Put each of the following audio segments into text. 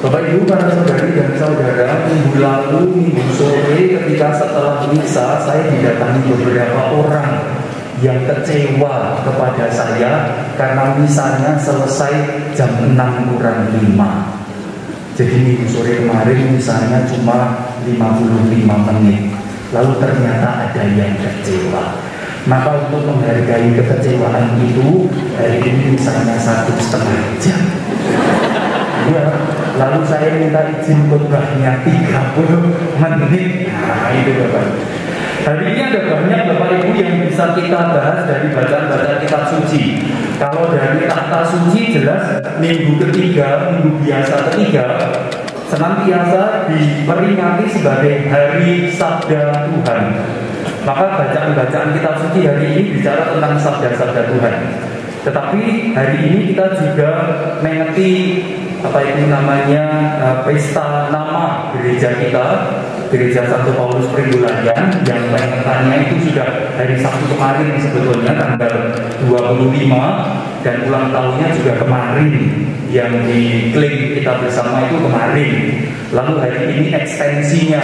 Bapak Ibu, para saudari dan saudara, minggu lalu, minggu sore, ketika setelah misa, saya didatangi beberapa orang yang kecewa kepada saya karena misanya selesai jam 6 kurang 5. Jadi minggu sore kemarin misanya cuma 55 menit. Lalu ternyata ada yang kecewa. Maka untuk menghargai kekecewaan itu, hari ini misalnya 1,5 jam. Ya, lalu saya minta izin khotbahnya 30 menit. Nah, itu Bapak. Hari ini ada banyak Bapak Ibu yang bisa kita bahas dari bacaan-bacaan kitab suci. Kalau dari takhta suci jelas minggu ketiga, minggu biasa ketiga, senantiasa diperingati sebagai hari Sabda Tuhan. Maka bacaan-bacaan kitab suci hari ini bicara tentang sabda-sabda Tuhan. Tetapi hari ini kita juga mengeti apa itu namanya pesta nama gereja kita, Gereja Santo Paulus Pringgulayan, yang pengetannya itu sudah hari Sabtu kemarin sebetulnya tanggal 25, dan ulang tahunnya juga kemarin, yang diklaim kita bersama itu kemarin. Lalu hari ini ekstensinya.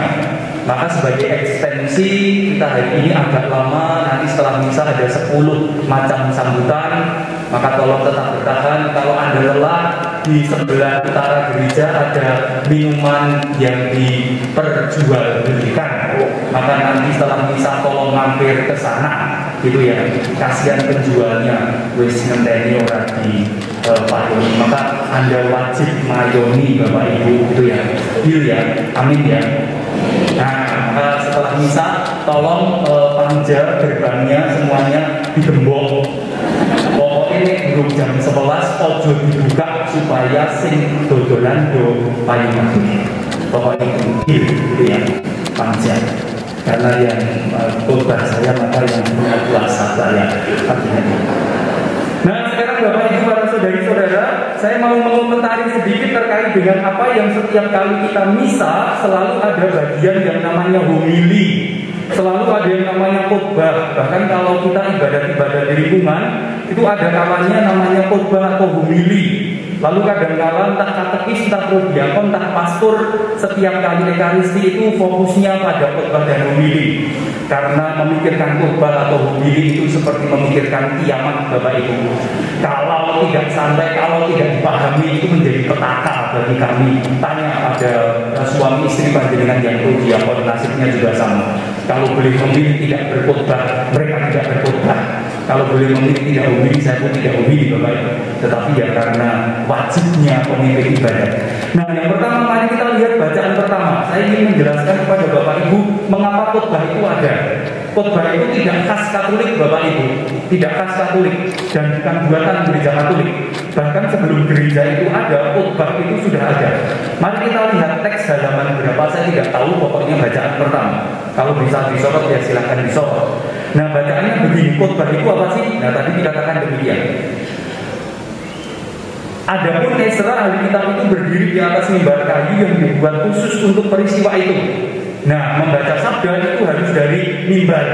Maka sebagai ekstensi kita hari ini agak lama, nanti setelah misa ada 10 macam sambutan. Maka tolong tetap bertahan. Kalau Anda lelah, di sebelah utara gereja ada minuman yang diperjualbelikan. Maka nanti setelah misa tolong mampir ke sana, gitu ya. Kasihan penjualnya, wis ngenteni ora di padoni. Maka Anda wajib mayoni Bapak Ibu, gitu ya. Deal ya, amin ya. Nah, setelah misa tolong panja gerbangnya semuanya digembok. Pokoknya belum jam 11 ojo dibuka supaya sing dodolan do payu mati. Pokoknya gitu ya, panja. Karena yang khotbah saya maka yang punya kuasa saya. Nah, sekarang Bapak Ibu para saudari-saudara, saya mau mengomentari sedikit terkait dengan apa yang setiap kali kita misa selalu ada bagian yang namanya homili. Selalu ada yang namanya khotbah. Bahkan kalau kita ibadah-ibadah di lingkungan, itu ada kalanya namanya khotbah atau homili. Lalu kadang-kadang entah katekis, entah prodiakon, entah pastor, setiap kali ekaristi itu fokusnya pada khotbah dan homili. Karena memikirkan khotbah atau homili itu seperti memikirkan kiamat Bapak Ibu. Kalau tidak sampai, kalau tidak dipahami itu menjadi petaka bagi kami. Tanya pada suami istri panjenengan yang prodiakon, nasibnya juga sama. Kalau boleh memilih tidak berkhotbah, mereka tidak berkhotbah. Kalau boleh memilih tidak homili, saya pun tidak homili Bapak Ibu. Tetapi ya karena wajibnya pemimpin ibadah. Nah, yang pertama mari kita lihat bacaan pertama. Saya ingin menjelaskan kepada Bapak Ibu mengapa khotbah itu ada. Khotbah itu tidak khas Katolik Bapak Ibu, tidak khas Katolik dan bukan buatan gereja Katolik. Bahkan sebelum gereja itu ada, khotbah itu sudah ada. Mari kita lihat teks halaman berapa, saya tidak tahu, pokoknya bacaan pertama. Kalau bisa disorot ya silahkan disorot. Nah, bacaannya begini, khotbah itu apa sih? Nah, tadi dikatakan demikian. Adapun Esra ahli kitab itu berdiri di atas mimbar kayu yang dibuat khusus untuk peristiwa itu. Nah, membaca sabda itu harus dari mimbar.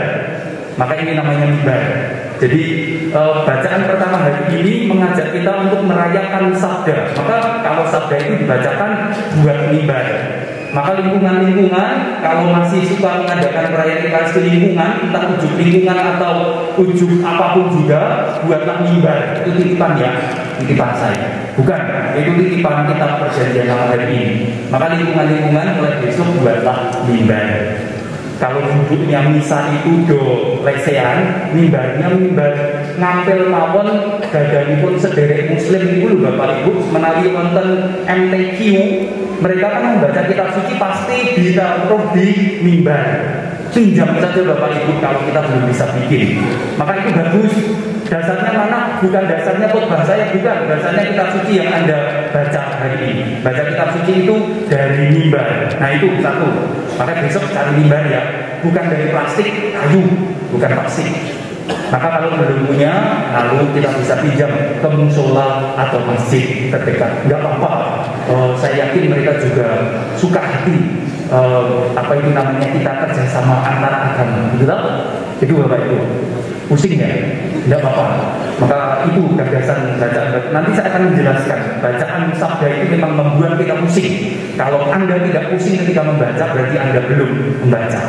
Maka ini namanya mimbar. Jadi bacaan pertama hari ini mengajak kita untuk merayakan sabda. Maka kalau sabda itu dibacakan buat mimbar. Maka lingkungan-lingkungan kalau masih suka mengadakan perayaan ekaristi lingkungan, entah ujuk lingkungan atau ujuk apapun juga, buatlah mimbar. Itu titipan ya, titipan saya. Bukan, itu titipan kitab perjanjian lama hari ini. Maka lingkungan-lingkungan mulai besok buatlah mimbar. Kalau duduknya misa itu do lesehan, mimbarnya mimbar ngampil mawon gadanipun sederek muslim itu lho Bapak Ibu, menawi wonten MTQ, mereka kan membaca kitab suci pasti ditaruh di mimbar. Pinjam saja Bapak Ibu kalau kita belum bisa bikin. Maka itu bagus. Dasarnya mana? Bukan dasarnya khotbah saya, bukan. Dasarnya kitab suci yang Anda baca hari ini. Baca kitab suci itu dari mimbar. Nah itu satu. Maka besok cari mimbar ya. Bukan dari plastik, kayu. Bukan plastik. Maka kalau belum punya, lalu kita bisa pinjam ke musola atau masjid terdekat. Nggak apa-apa. Saya yakin mereka juga suka hati apa itu namanya, kita kerjasama antar agama, gitu tak? Itu Bapak Ibu. Pusing ya? Tidak apa-apa. Maka itu gagasan bacaan. Nanti saya akan menjelaskan. Bacaan sabda itu memang membuat kita pusing. Kalau Anda tidak pusing ketika membaca, berarti Anda belum membaca.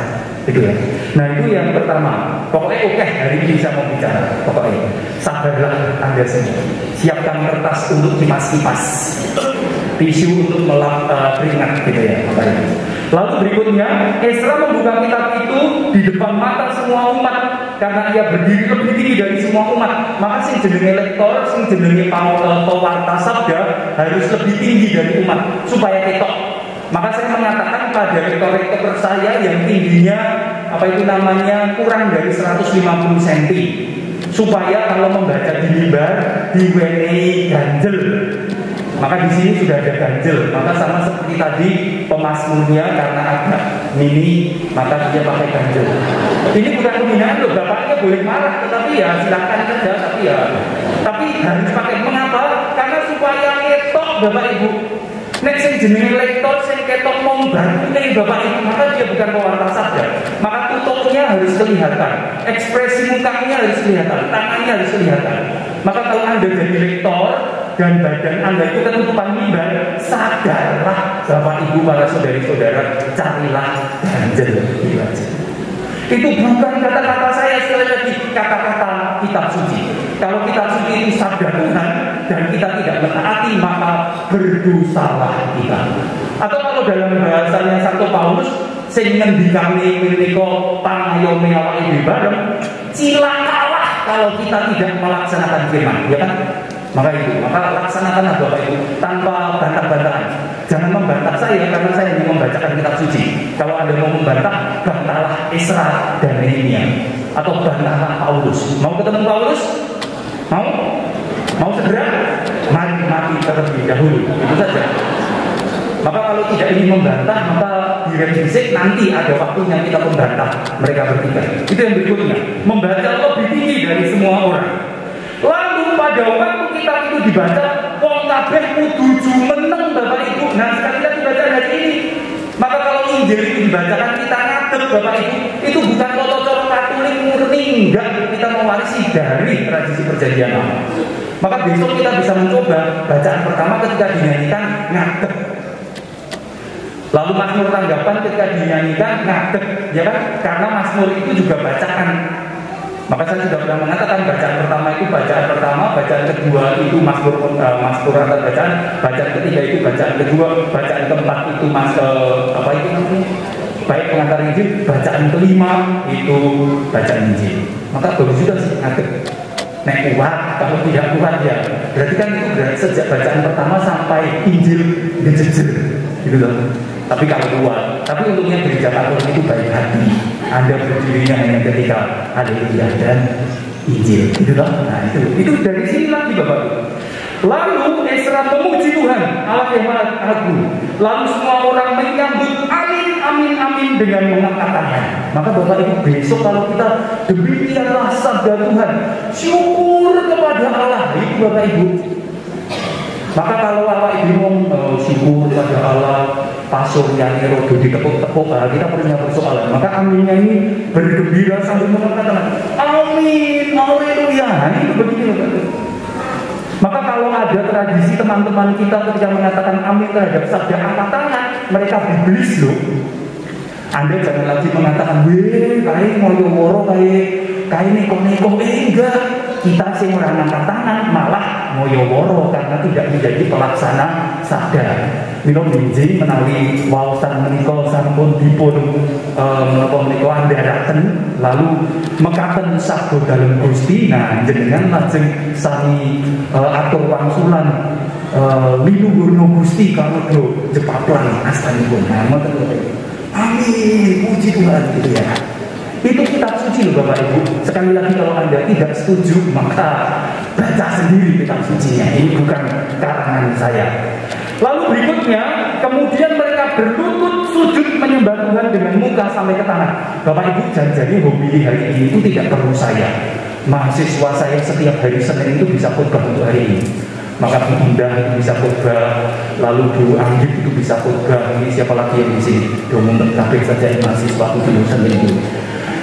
Itu ya. Nah itu yang pertama. Pokoknya oke, hari ini saya mau bicara. Pokoknya sabarlah Anda semua. Siapkan kertas untuk kipas-kipas, tisu untuk melap keringat, gitu ya. Lalu berikutnya, Ezra membuka kitab itu di depan mata semua umat, karena ia berdiri lebih tinggi dari semua umat. Maka sing jenenge lektor, sing jenenge pewarta sabda harus lebih tinggi dari umat supaya ketok. Maka saya mengatakan pada rektor-rektor saya yang tingginya apa itu namanya kurang dari 150 cm, supaya kalau membaca di mimbar diwenehi ganjel. Maka di sini sudah ada ganjel. Maka sama seperti tadi pemazmurnya, karena agak mini maka dia pakai ganjel. Ini bukan pembinaan loh, bapaknya boleh marah, tetapi ya silakan saja. Tapi harus pakai. Mengapa? Karena supaya ketok Bapak Ibu. Nek sing jenenge lektor sing ketok mau bantu Bapak Ibu, maka dia bukan pewarta sabda. Maka tutupnya harus kelihatan, ekspresi mukanya harus kelihatan, tangannya harus kelihatan. Maka kalau Anda jadi lektor dan badan Anda itu ketutupan mimbar, sadarlah Bapak Ibu, para saudari-saudara, carilah ganjel. Itu bukan kata-kata saya, sekali lagi kata-kata kitab suci. Kalau kitab suci itu sabda Tuhan dan kita tidak mentaati, maka berdosalah kita. Atau kalau dalam bahasanya Santo Paulus, sing ngendikane menika pangayome awake dhewe bareng, cilakalah kalau kita tidak melaksanakan firman, ya kan? Maka laksanakanlah Bapak Ibu tanpa bantah-bantahan. Jangan membantah saya karena saya ingin membacakan kitab suci. Kalau Anda mau membantah, bantahlah Ezra dan Nehemia, atau bantahlah Paulus. Mau ketemu Paulus? Mau segera? Mati terlebih dahulu. Itu saja. Maka kalau tidak ingin membantah, maka direvisi, nanti ada waktunya kita membantah mereka bertiga. Itu yang berikutnya. Membaca lebih tinggi dari semua orang. Lalu pada waktu kitab itu dibaca, wong kabeh kudu jumeneng Bapak Ibu. Nah sekarang kita dibaca hari ini. Maka kalau Injil itu dibacakan kita ngadep Bapak Ibu, itu bukan toto-toto Katolik murni, enggak. Kita mewarisi dari tradisi perjanjian lama. Maka besok kita bisa mencoba bacaan pertama ketika dinyanyikan ngadep. Lalu Mazmur tanggapan ketika dinyanyikan ngadep, ya kan? Karena Mazmur itu juga bacaan. Maka saya sudah pernah mengatakan bacaan pertama itu bacaan pertama, bacaan kedua itu Mazmur atau bacaan ketiga itu bacaan kedua, bacaan keempat itu apa itu namanya? Baik pengantar Injil, bacaan kelima itu bacaan Injil. Maka bagus juga sih ngadep. Nek kuat, kalau tidak kuat ya berarti kan itu sejak bacaan pertama sampai Injil dijejer, gitu loh. Tapi kalau kuat, tapi untungnya gereja Katolik itu baik hati. Anda berdirinya hanya ketika haleluya dan Injil, gitu loh. Nah itu dari sini lagi Bapak. Lalu Ezra memuji Tuhan Allah yang Maha Agung. Lalu semua orang menyambut amin amin amin dengan mengangkat tangan. Maka Bapak Ibu, besok kalau kita demikianlah sabda Tuhan, syukur kepada Allah, itu Bapak Ibu. Maka kalau Bapak Ibu syukur kepada Allah, pasur yang rodo ditepuk-tepuk, kita punya persoalan. Maka aminnya ini bergembira sambil mengangkat tangan. Amin, haleluya. Itu begini Bapak Ibu. Maka kalau ada tradisi teman-teman kita ketika mengatakan amin terhadap sabda angkat tangan, mereka biblis loh. Anda jangan lagi mengatakan, weh, kayak moyo woro, kayak neko-neko, enggak. Kita sih orang angkat tangan, malah moyo woro karena tidak menjadi pelaksana sabda. Milo minjing menawi wawasan menika sampun dipun menapa menika andharaken lalu mekaten sabda dalem Gusti. Nah jenengan lajeng sami atur wangsulan liluhurna Gusti karudo jepaplan astanipun. Nah ngoten lho. Amin, puji Tuhan, gitu ya. Itu kitab suci loh Bapak Ibu. Sekali lagi kalau Anda tidak setuju, maka baca sendiri kitab sucinya. Ini bukan karangan saya. Lalu berikutnya, kemudian mereka berlutut sujud menyembah Tuhan dengan muka sampai ke tanah. Bapak Ibu, janji hobi hari ini itu tidak perlu saya. Mahasiswa saya setiap hari Senin itu bisa khotbah untuk hari ini. Maka Bu Indah itu bisa khotbah, lalu Bu Anggit itu bisa khotbah. Ini siapa lagi yang di sini? Domong kabeh saja yang mahasiswa itu dosen itu.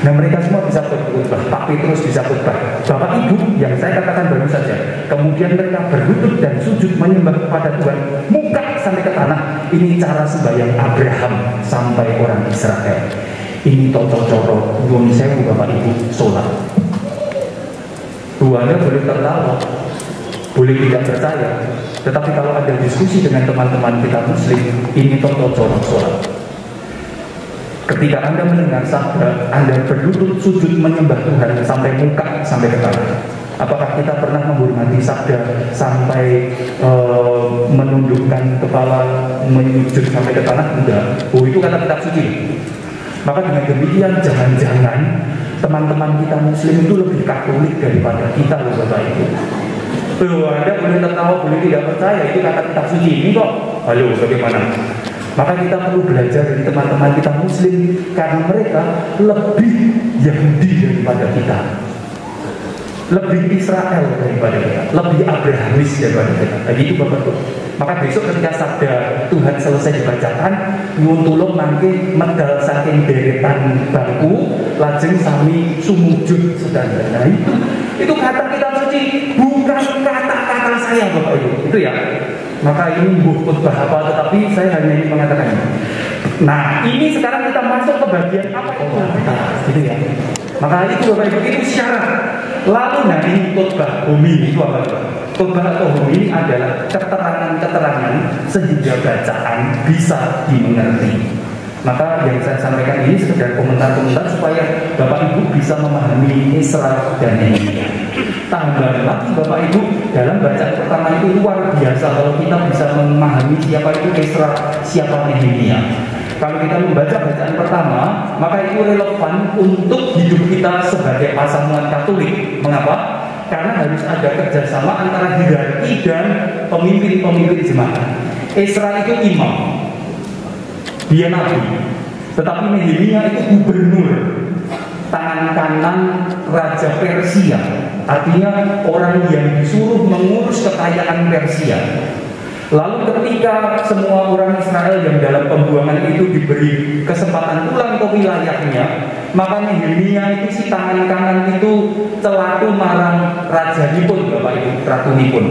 Nah mereka semua bisa khotbah, Pak Petrus bisa khotbah, Bapak Ibu yang saya katakan baru saja. Kemudian mereka berlutut dan sujud menyembah kepada Tuhan, muka sampai ke tanah. Ini cara sembahyang Abraham sampai orang Israel. Ini cocok-cocok, nyuwun sewu Bapak Ibu, sholat. Tuhannya boleh tertawa, boleh tidak percaya, tetapi kalau ada diskusi dengan teman-teman kita Muslim, ini cocok-cocok sholat. Ketika Anda mendengar sabda, Anda berlutut sujud menyembah Tuhan sampai muka, sampai ke tanah. Apakah kita pernah menghormati sabda sampai menundukkan kepala, menyujud sampai ke tanah? Enggak. Oh, itu kata kitab suci. Maka dengan demikian, jangan-jangan teman-teman kita Muslim itu lebih Katolik daripada kita, loh Bapak Ibu. Anda boleh tertawa, boleh tidak percaya, itu kata kitab suci ini kok. Halo, bagaimana? Maka kita perlu belajar dari teman-teman kita Muslim, karena mereka lebih Yahudi daripada kita, lebih Israel daripada kita, lebih Abrahamis daripada kita. Begitu Bapak Ibu. Maka besok ketika sabda Tuhan selesai dibacakan, nyuwun tulung mangke medal saking deretan bangku, lajeng sami sumujud sedaya. Nah itu kata kitab suci, bukan kata-kata saya Bapak Ibu. Itu ya. Maka ini khotbah apa, tetapi saya hanya ingin mengatakannya. Nah, ini sekarang kita masuk ke bagian apa itu? Gitu ya. Maka itu Bapak Ibu, itu syarat. Lalu nah ini khotbah bumi itu apa? Khotbah atau bumi ini adalah keterangan-keterangan sehingga bacaan bisa dimengerti. Maka yang saya sampaikan ini sekedar komentar-komentar supaya Bapak Ibu bisa memahami Esra dan Nehemia. Tambahan lagi Bapak Ibu, dalam bacaan pertama itu luar biasa kalau kita bisa memahami siapa itu Esra, siapa Nehemia. Kalau kita membaca bacaan pertama, maka itu relevan untuk hidup kita sebagai pasamuan Katolik. Mengapa? Karena harus ada kerjasama antara hierarki dan pemimpin-pemimpin jemaat. Esra itu imam, dia nabi, tetapi Nehemia itu gubernur, tangan kanan Raja Persia, artinya orang yang disuruh mengurus kekayaan Persia. Lalu ketika semua orang Israel yang dalam pembuangan itu diberi kesempatan pulang ke wilayahnya, maka Nehemia itu si tangan kanan itu celatu marang rajanipun, Bapak Ibu, ratunipun.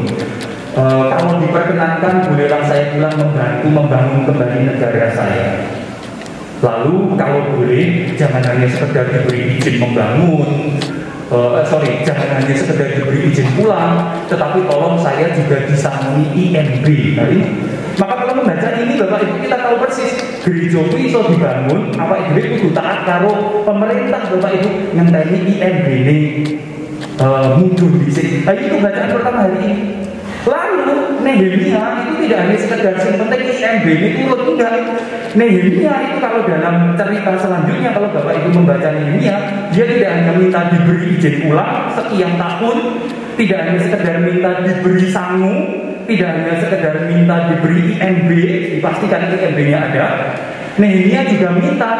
Kalau diperkenankan, bolehlah saya pulang membantu membangun kembali negara saya. Lalu kalau boleh, jangan hanya sekedar diberi izin membangun, jangan hanya sekedar diberi izin pulang, tetapi tolong saya juga disangoni IMB. Nah, ini. Maka kalau membaca ini Bapak Ibu, kita tahu persis gereja itu bisa dibangun, apa itu kudu taat karo pemerintah Bapak Ibu ngenteni IMB ini muncul di sini. Nah, itu bacaan pertama hari ini. Lalu Nehemia itu tidak hanya sekedar yang penting IMB ini turun, enggak. Nehemia itu kalau dalam cerita selanjutnya, kalau Bapak Ibu membaca Nehemia, dia tidak hanya minta diberi izin pulang sekian tahun, tidak hanya sekedar minta diberi sangu, tidak hanya sekedar minta diberi IMB, dipastikan IMB-nya ada. Nehemia juga minta,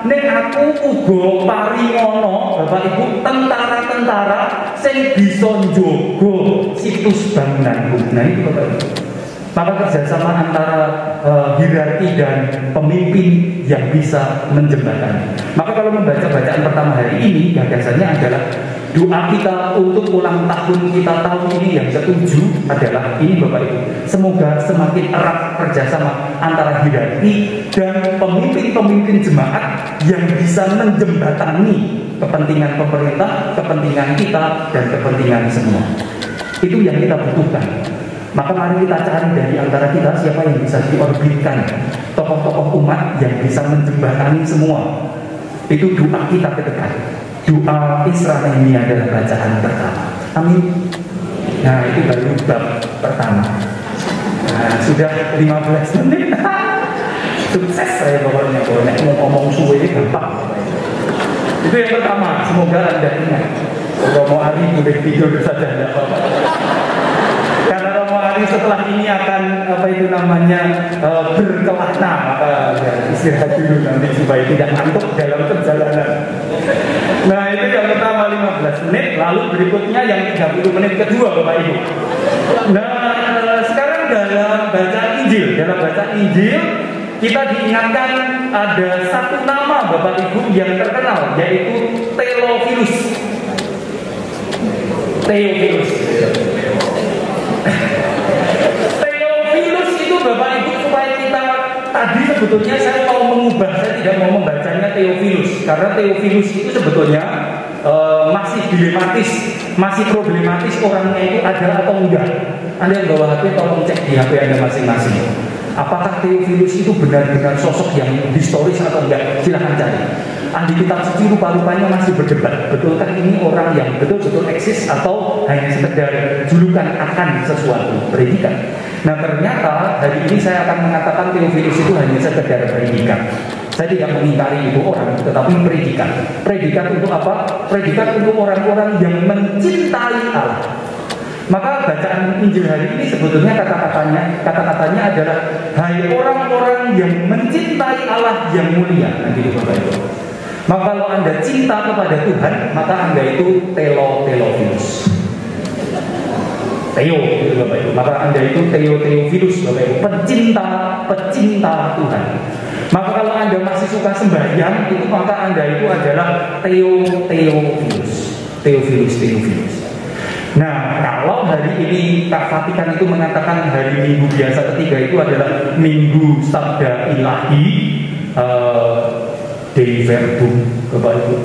nek aku uga paringono Bapak Ibu tentara-tentara sing bisa njogo situs bangunanku. Nah itu Bapak Ibu. Maka kerjasama antara hierarki dan pemimpin yang bisa menjembatani. Maka kalau membaca bacaan pertama hari ini, gagasannya adalah doa kita untuk ulang tahun kita tahun ini yang ke-7 adalah ini Bapak Ibu. Semoga semakin erat kerjasama antara hierarki dan pemimpin-pemimpin jemaat yang bisa menjembatani kepentingan pemerintah, kepentingan kita, dan kepentingan semua. Itu yang kita butuhkan. Maka mari kita cari dari antara kita siapa yang bisa diorbitkan, tokoh-tokoh umat yang bisa menjembatani semua. Itu doa kita ke depan. Doa Esra Nehemia adalah bacaan pertama. Amin. Nah itu baru bab pertama. Nah sudah 15 menit. Sukses saya pokoknya. Mau ngomong suwe ini gampang. Itu yang pertama. Semoga Anda ingat. Romo Ari boleh tidur saja, tidak apa-apa. Karena Romo Ari setelah ini akan berkelana, maka ya, istirahat dulu nanti supaya tidak ngantuk dalam perjalanan. Nah itu yang pertama 15 menit, lalu berikutnya yang 30 menit kedua Bapak Ibu. Nah dalam bacaan Injil. Dalam bacaan Injil kita diingatkan ada satu nama Bapak Ibu yang terkenal, yaitu Theophilus. Theophilus itu Bapak Ibu, supaya kita tadi sebetulnya saya mau mengubah, saya tidak mau membacanya Theophilus, karena Theophilus itu sebetulnya masih dilematis, masih problematis orangnya itu ada atau enggak. Anda yang bawa HP tolong cek di HP Anda masing-masing. Apakah Theophilus itu benar-benar sosok yang historis atau enggak? Silahkan cari. Ahli kitab suci rupa-rupanya masih berdebat, betulkah ini orang yang betul-betul eksis atau hanya sekedar julukan akan sesuatu predikat. Nah ternyata hari ini saya akan mengatakan Theophilus itu hanya sekedar predikat. Saya tidak mengingkari itu orang, tetapi predikat. Predikat untuk apa? Predikat untuk orang-orang yang mencintai Allah. Maka bacaan Injil hari ini sebetulnya kata-katanya adalah hai orang-orang yang mencintai Allah yang mulia. Nah gitu Bapak Ibu. Maka kalau Anda cinta kepada Tuhan, maka Anda itu Theophilus. Theo gitu Bapak Ibu. Maka Anda itu Theophilus Bapak Ibu, pecinta Tuhan. Maka kalau Anda masih suka sembahyang, itu maka Anda itu adalah Theophilus. Nah, kalau hari ini Kak Vatikan itu mengatakan hari Minggu biasa ketiga itu adalah Minggu Sabda Ilahi, Dei Verbum, Bapak Ibu,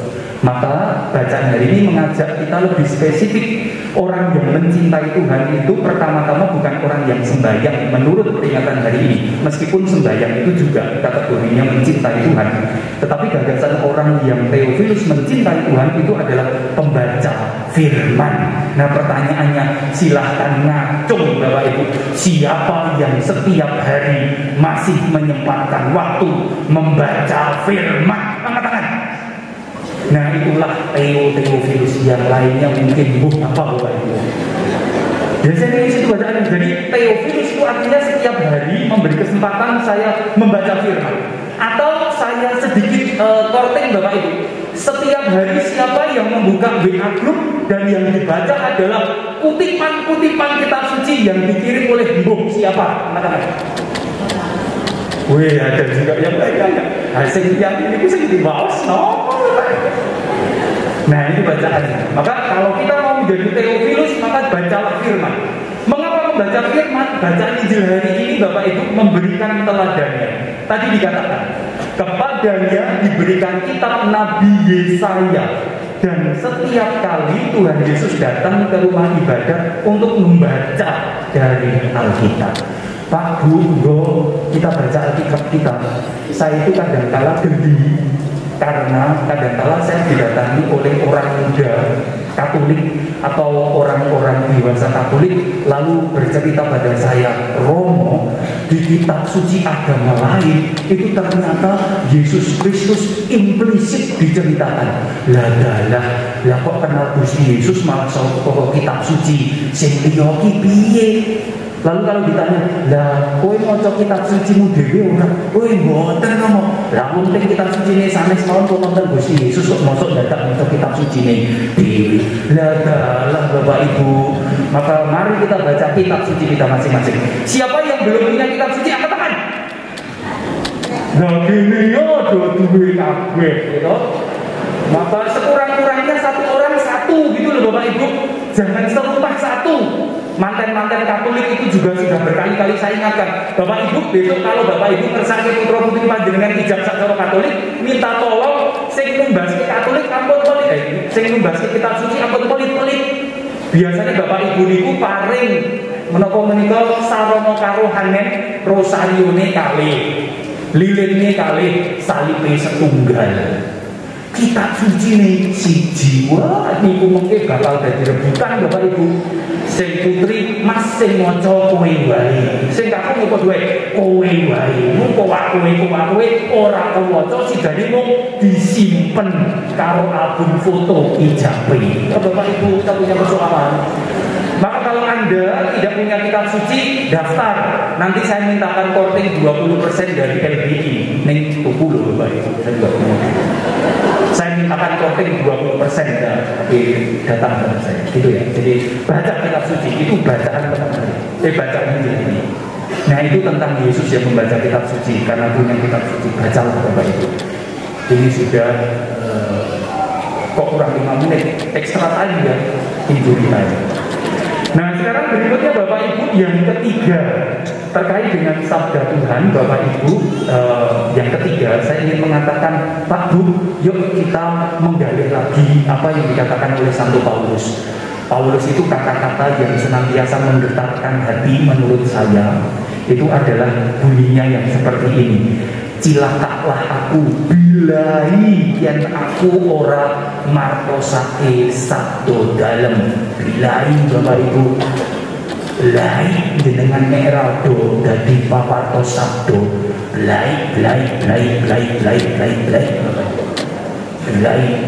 maka bacaan hari ini mengajak kita lebih spesifik. Orang yang mencintai Tuhan itu pertama-tama bukan orang yang sembahyang menurut peringatan hari ini, meskipun sembahyang itu juga kategorinya mencintai Tuhan, tetapi gagasan orang yang Theophilus mencintai Tuhan itu adalah pembaca firman. Nah pertanyaannya, silahkan ngacung Bapak Ibu, siapa yang setiap hari masih menyempatkan waktu membaca firman? Angkat tangan. Nah itulah Theophilus, yang lainnya mungkin apa Bapak Ibu? Biasanya di situ bacaan. Jadi Theophilus itu artinya setiap hari memberi kesempatan saya membaca firman. Atau saya sedikit korting Bapak Ibu, setiap hari siapa yang membuka WA group dan yang dibaca adalah kutipan-kutipan kitab suci yang dikirim oleh siapa? Wih, ada juga yang lainnya. Hasil yang ini bisa dibahas, no? Nah, ini bacaannya. Maka kalau kita mau menjadi Theophilus, maka bacalah firman. Mengapa membaca firman? Bacaan Injil hari ini Bapak Ibu memberikan teladannya. Tadi dikatakan, kepadanya diberikan kitab Nabi Yesaya. Dan setiap kali Tuhan Yesus datang ke rumah ibadah untuk membaca dari Alkitab. Pak, Bu, kita baca Alkitab kita. Saya itu kadang-kala geli, karena kadang-kala saya didatangi oleh orang muda Katolik atau orang-orang dewasa Katolik, lalu bercerita pada saya, Romo, di kitab suci agama lain itu ternyata Yesus Kristus implisit diceritakan. Lah kok kenal Gusti Yesus malah soal kitab suci sing liya ki piye? Lalu kalau ditanya, lah kowe maca kitab sucimu dhewe ora? Kowe mboten ngomong. Lah wong teng kitab sucine sanes mawon kok nonton Gusti Yesus kok mosok dadak maca kitab sucine dhewe. Lah Bapak Ibu, maka mari kita baca kitab suci kita masing-masing. Siapa yang belum punya kitab suci angkat tangan. Nah gini ya duwe kabeh gitu. Maka sekurang-kurangnya satu orang satu gitu loh Bapak Ibu. Jangan serumah satu. Manten-manten Katolik itu juga sudah berkali-kali saya ingatkan, Bapak Ibu besok kalau Bapak Ibu ngersake putra putri panjenengan ijab sakjana Katolik, minta tolong sing numbaske Katolik ampun polit, sing numbaske kitab suci ampun polit-polit. Biasanya Bapak Ibu niku paring menapa menika sarana karohanen rosarione kalih, lilinne kalih, salibe setunggal. Kitab suci nih si jiwa niku mengke bakal dadi rebutan Bapak Ibu. Sing putri mas sing maca kowe wae, sing kakung apa duwe kowe wae. Muga kowe ora kewaca sidane mung disimpen karo album foto ijabe. Bapak Ibu kita punya persoalan. Maka kalau Anda tidak punya kitab suci, daftar. Nanti saya mintakan korting 20% dari LBI. Ning tuku lho Bapak Ibu. Saya juga punya. Saya mintakan korting 20% tapi datang kepada saya. Gitu ya. Jadi baca kitab suci itu bacaan pertama. Bacaan ini. Nah itu tentang Yesus yang membaca kitab suci. Karena punya kitab suci, bacalah Bapak Ibu. Ini sudah kok kurang 5 menit, ekstra time ya, injury time. Nah sekarang berikutnya Bapak Ibu yang ketiga terkait dengan sabda Tuhan. Bapak Ibu, yang ketiga saya ingin mengatakan, Pak Bu, yuk kita menggali lagi apa yang dikatakan oleh Santo Paulus. Paulus itu kata-kata yang senantiasa menggetarkan hati menurut saya. Itu adalah bunyinya yang seperti ini: cilakalah aku bilai yen aku ora martosake sabdo dalem. Bilai Bapak Ibu, bilai jenengan merado dadi papartos sabdo. Bilai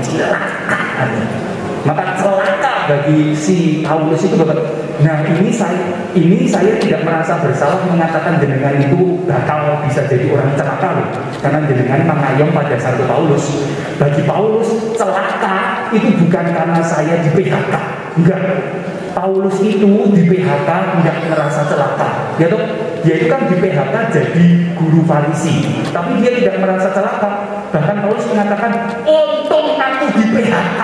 cilaka. Maka celaka bagi si Paulus itu Bapak. Nah ini saya tidak merasa bersalah mengatakan jenengan itu bakal bisa jadi orang celaka loh. Karena jenengan mengayom pada Santo Paulus. Bagi Paulus celaka itu bukan karena saya di PHK. Enggak. Paulus itu di PHK enggak merasa celaka. Ya toh? Dia itu kan di PHK jadi guru Farisi. Tapi dia tidak merasa celaka. Bahkan Paulus mengatakan, untung aku di PHK.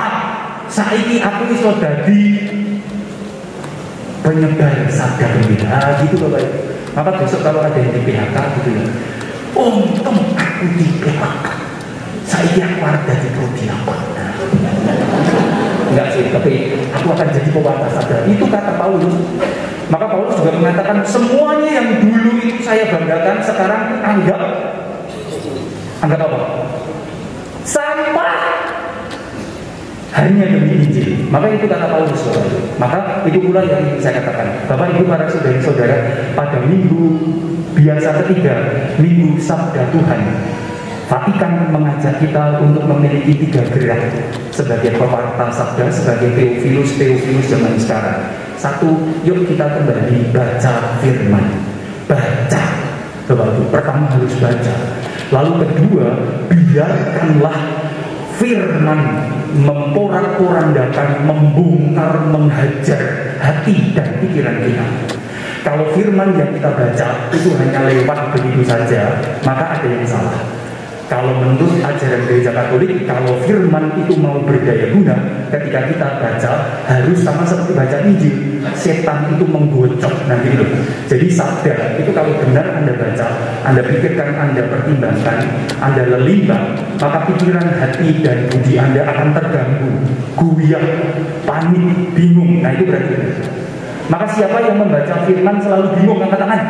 Saiki aku iso dadi penyebar sabda gembira gitu Bapak. Maka besok kalau ada yang di PHK gitu ya, untung aku di PHK. Saiki aku harus dadi prodiakon. Enggak sih, tapi aku akan jadi pewarta sabda. Itu kata Paulus. Maka Paulus juga mengatakan semuanya yang dulu itu saya banggakan sekarang anggap apa? Sampah. Hanya demi Injil. Maka itu kata Paulus. Maka itu pula yang saya katakan, Bapak Ibu para saudara-saudara, pada minggu biasa ketiga, minggu sabda Tuhan, Vatikan mengajak kita untuk memiliki 3 gerak sebagai pewarta sabda, sebagai Theophilus zaman sekarang. 1, yuk kita kembali baca firman. Baca, Bapak Ibu, pertama harus baca. Lalu kedua, biarkanlah firman memporak-porandakan, membongkar, menghajar hati dan pikiran kita. Kalau firman yang kita baca itu hanya lewat begitu saja, maka ada yang salah. Kalau menurut ajaran gereja Katolik, kalau firman itu mau berdaya guna, ketika kita baca harus sama seperti baca Injil. Setan itu menggocok nanti loh. Jadi sabda itu kalau benar Anda baca, Anda pikirkan, Anda pertimbangkan, Anda lelimbang, maka pikiran, hati dan budi Anda akan terganggu, goyah, panik, bingung. Nah itu berarti. Maka siapa yang membaca firman selalu bingung, angkat tangan.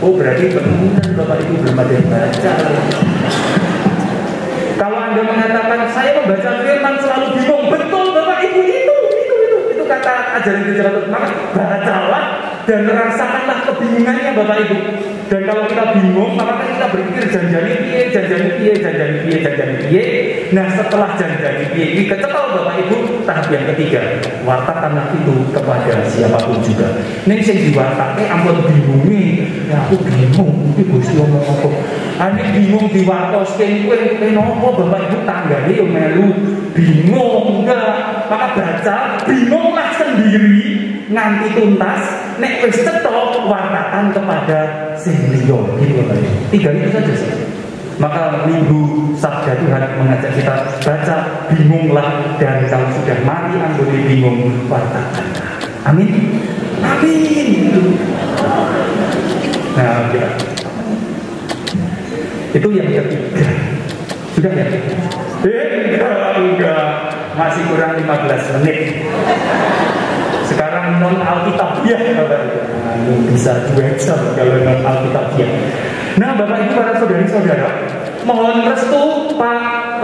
Oh berarti benar Bapak Ibu belum ada yang baca. Kalau Anda mengatakan saya membaca firman selalu bingung, betul Bapak Ibu, itu kata ajaran gereja Katolik. Maka bacalah dan rasakanlah kebingungannya Bapak Ibu. Dan kalau kita bingung, maka kita berpikir janjani piye. Nah setelah janjani piye ini kecekel Bapak Ibu, tahap yang ketiga, wartakanlah itu kepada siapapun juga. Ning sing diwartake ampun bingungi, ya aku bingung, iki Gusti ngomong apa. Ane bingung diwartoske kowe napa Bapak Ibu, tanggane yo melu bingung enggak. Maka baca, bingunglah sendiri nganti tuntas, nek wis cetok wartakan kepada sing liya gitu Bapak Ibu. 3 itu saja sih. Maka minggu sabda Tuhan mengajak kita baca, bingunglah, dan kalau sudah mari anggone bingung, wartakan. Amin. Amin. Nah, kita. Itu yang ketiga. Sudah ya? Enggak. Masih kurang 15 menit. Sekarang non Alkitabiah Bapak Ibu. Bisa 2 jam kalau non Alkitabiah. Nah Bapak Ibu para saudari-saudara, mohon restu Pak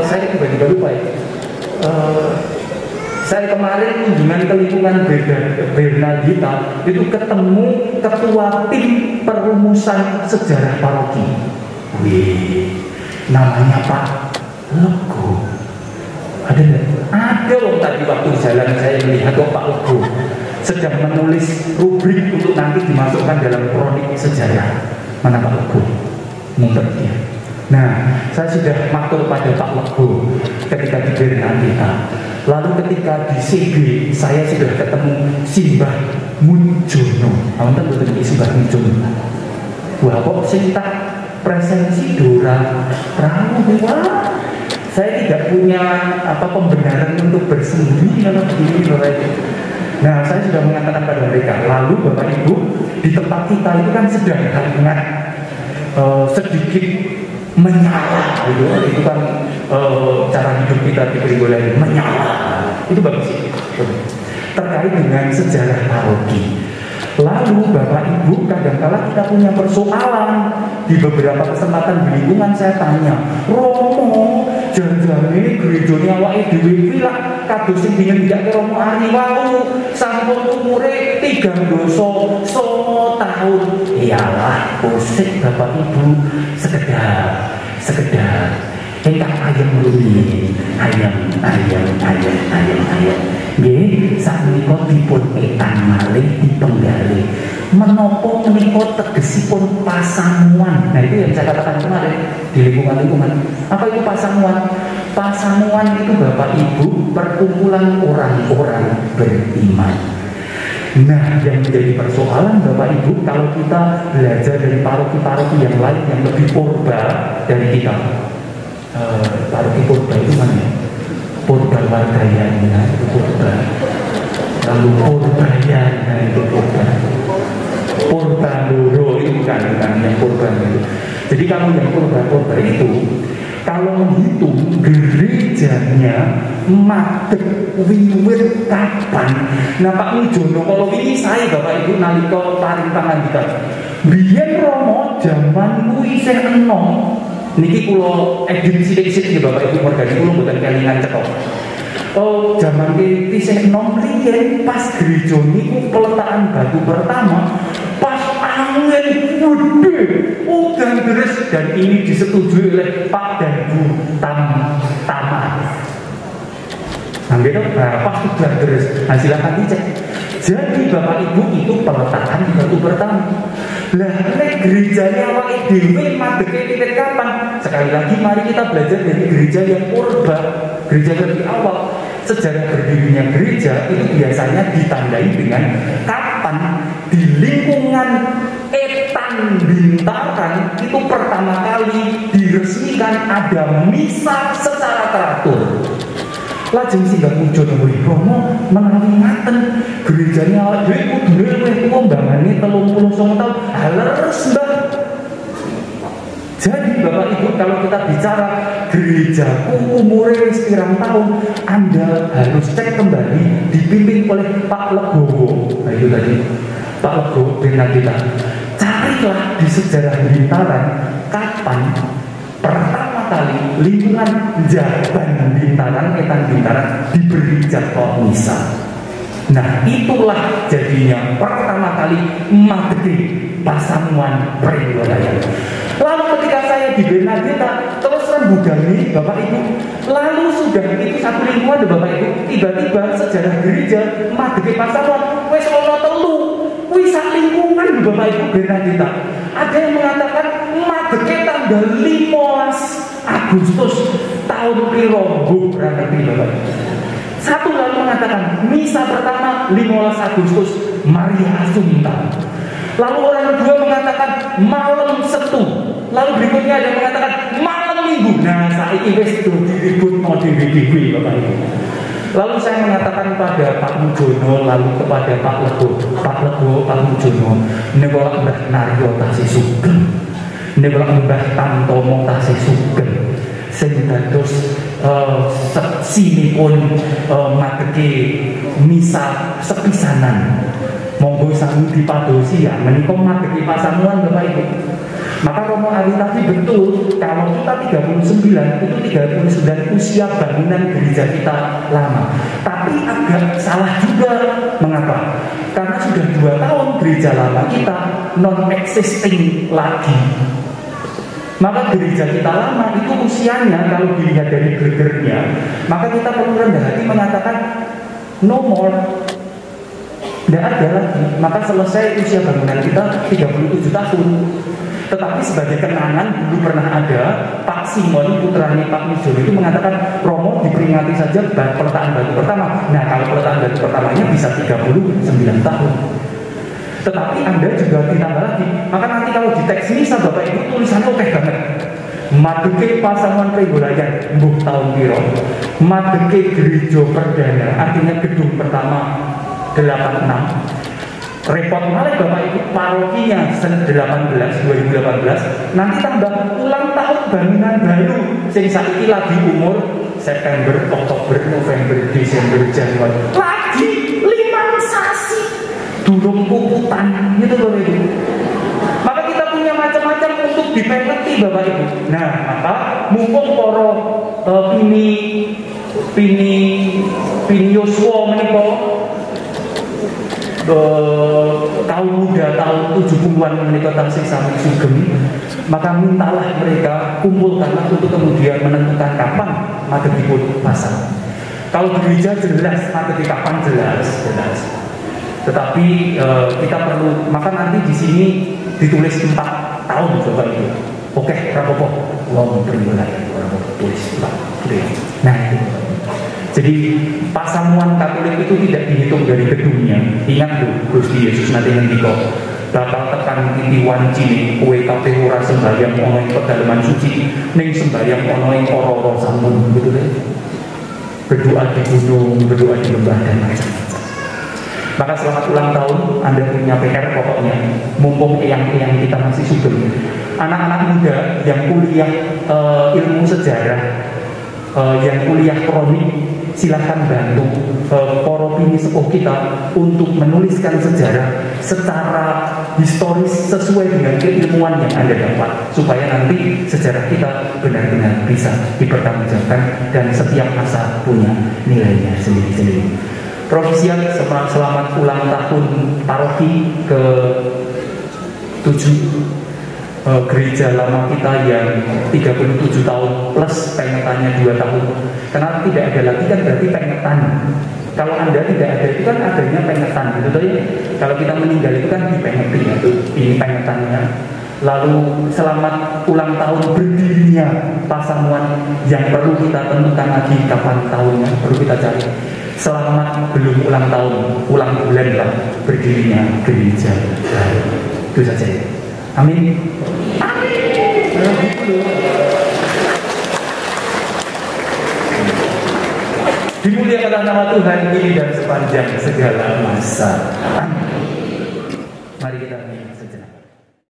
saya tiba-tiba lupa ya. Saya kemarin kunjungan ke lingkungan Bernardita itu ketemu ketua tim perumusan sejarah paroki. Wih, namanya Pak Lego. Ada nggak? Ada loh tadi waktu jalan saya melihat Pak Lego sedang menulis rubrik untuk nanti dimasukkan dalam kronik sejarah. Mana Pak Lego? Muter dia. Nah, saya sudah matur pada Pak Lego ketika di Bernardita. Lalu ketika di CB saya sudah ketemu Simbah Mujono. Wonten boten iki Simbah Mujono. Wah kok sing tak presensi Dora Pramu. Wah, saya tidak punya pembenaran untuk bersembunyi kalau begini Bapak Ibu. Nah, saya sudah mengatakan pada mereka, lalu Bapak Ibu di tempat kita itu kan sedang hangat sedikit menyala, itu kan cara hidup kita diberi oleh menyala, itu bagus sih. Terkait dengan sejarah paroki. Lalu Bapak Ibu kadang-kala kita punya persoalan. Di beberapa kesempatan di lingkungan saya tanya, Romo janjane gerejane awake dhewe kuwi lak kados sing dingendake Romo Ari wau sampun umure 39 tahun. Iyalah pusing Bapak Ibu, sekedar ingkang ayam mriki ayam. Nggih, sakmenika dipun etan malih dipenggalih. Menapa menika tegesipun pasamuan. Nah, itu yang saya katakan kemarin di lingkungan. Apa itu pasamuan? Pasamuan itu Bapak Ibu perkumpulan orang-orang beriman. Nah, yang menjadi persoalan Bapak Ibu kalau kita belajar dari paroki-paroki yang lain yang lebih purba dari kita. Paroki purba itu mana ya? Purba Wargayana itu purba, lalu Purbayana itu purba, Purba Loro itu bukan yang purba itu. Jadi kalau yang purba itu, kalau menghitung gerejanya madeg wiwit kapan? Nah Pak Mujono kalau ini saya Bapak Ibu nalika paring pangandikan biyen Romo jaman kuwi isih enom. Niki kula edit sithik-sithik Bapak Ibu mergani kula mboten kelingan cetok. Oh, zaman ki isih enom riyen pas gereja niku peletakan batu pertama pas angin gede udan deres dan ini disetujui oleh Pak dan Bu Tama. Pas udan deres, silakan dicek. Jadi Bapak Ibu itu peletakan batu pertama. Lah nek gerejanya awake dhewe madheke titik kapan? Sekali lagi mari kita belajar dari gereja yang purba, gereja lebih awal. Sejarah berdirinya gereja itu biasanya ditandai dengan kapan di lingkungan Etan Bintaran itu pertama kali diresmikan ada misa secara teratur. Lajeng Simbah Mujono Romo menawi ngaten gerejanya awake dhewe kudune luwih tuwa mbangane 39 tahun. Leres Mbah. Jadi Bapak Ibu kalau kita bicara gerejaku umurnya pirang tahun, Anda harus cek kembali dipimpin oleh Pak Legowo. Nah itu tadi Pak Legowo Bernardita. Carilah di sejarah Bintaran kapan pertama kali lingkungan Jaban Bintaran, Etan Bintaran diberi jadwal misa. Nah itulah jadinya pertama kali madegi pasamuan Pringgodayan. Lalu ketika saya di Bernardita terus rembugani Bapak Ibu, lalu sudah itu satu lingkungan Bapak Ibu, tiba-tiba sejarah gereja madegi pasamuan wis ana telu. Wis sak lingkungan Bapak Ibu Bernardita. Ada yang mengatakan madege tanggal 15 Agustus tahun piro berarti Bapak Ibu. Satu lalu mengatakan misa pertama 15 Agustus Maria Assunta. Lalu orang kedua mengatakan malam Setu. Lalu berikutnya ada yang mengatakan malam Minggu. Nah saiki wis diribut mau dhewe-dhewe Bapak Ibu. Lalu saya mengatakan pada Pak Mujono, lalu kepada Pak Lego, Pak Mujono, niku Mbah Naryo tasih sugeng, niku Mbah Tantomo tasih sugeng. Sing dados seksinipun madegi misa sepisanan. Monggo sami dipadosi ya, menika madegi pasamuan Bapak Ibu. Maka Romo Ari tadi betul, kalau kita 39 itu 39 usia bangunan gereja kita lama. Tapi agak salah juga. Mengapa? Karena sudah 2 tahun gereja lama kita non-existing lagi. Maka gereja kita lama itu usianya kalau dilihat dari gregernya, maka kita perlu rendah hati mengatakan no more. Tidak ada lagi. Maka selesai usia bangunan kita 37 tahun. Tetapi sebagai kenangan dulu pernah ada Pak Simon putranya Pak Mujono itu mengatakan Romo diperingati saja peletakan batu pertama. Nah kalau peletakan batu pertamanya bisa 39 tahun. Tetapi Anda juga ditambah lagi. Maka nanti kalau di teks misa Bapak Ibu tulisannya oke banget. Madeke pasamuan Pregolayan mbuh tahun piro. Madeke gereja perdana, artinya gedung pertama 86. Repot malih Bapak Ibu parokinya 2018 nanti tambah ulang tahun bangunan baru sing saiki lagi umur September, Oktober, November, Desember, Januari lagi 5 sasi durung kukutan gitu Bapak Ibu. Maka kita punya macam-macam untuk dipeleti Bapak Ibu. Nah, maka mumpung poro pini Yosua menika tahun muda tahun 70-an menika taksih sami sugeng, maka mintalah mereka kumpulkanlah untuk kemudian menentukan kapan madegipun pasang. Kalau di gereja jelas madegi kapan jelas. Tetapi kita perlu, maka nanti di sini ditulis 4 tahun Bapak Ibu. Oke, rapopo wong Pregolayan tulis 4. Nah, itu. Jadi pasamuan Katolik itu tidak dihitung dari gedungnya. Ingat tuh, Gusti Yesus nanti ngendika bakal tekan titi wanci kowe kabeh ora sembahyang ana ing pedalaman suci ning sembahyang ana ing ora-ora sambung gitu deh. Berdoa di gunung, berdoa di lembah dan macam-macam. Maka selamat ulang tahun, Anda punya PR pokoknya. Mumpung eyang-eyang kita masih sugeng. Anak-anak muda yang kuliah ilmu sejarah, yang kuliah kronik, silahkan bantu para pini sepuh kita untuk menuliskan sejarah secara historis sesuai dengan keilmuan yang Anda dapat, supaya nanti sejarah kita benar-benar bisa dipertanggungjawabkan dan setiap masa punya nilainya sendiri-sendiri. Provisial selamat ulang tahun paroki ke-7 gereja lama kita yang 37 tahun plus pengetannya 2 tahun. Karena tidak ada lagi kan berarti pengetan. Kalau Anda tidak ada itu kan adanya pengetan gitu ya. Kalau kita meninggal itu kan dipengeti ya, ini pengetannya. Lalu selamat ulang tahun berdirinya pasamuan yang perlu kita tentukan lagi kapan tahunnya, perlu kita cari. Selamat belum ulang tahun, ulang bulan lah berdirinya gereja baru. Itu saja. Amin. Dimuliakanlah nama Tuhan ini dan sepanjang segala masa. Amin.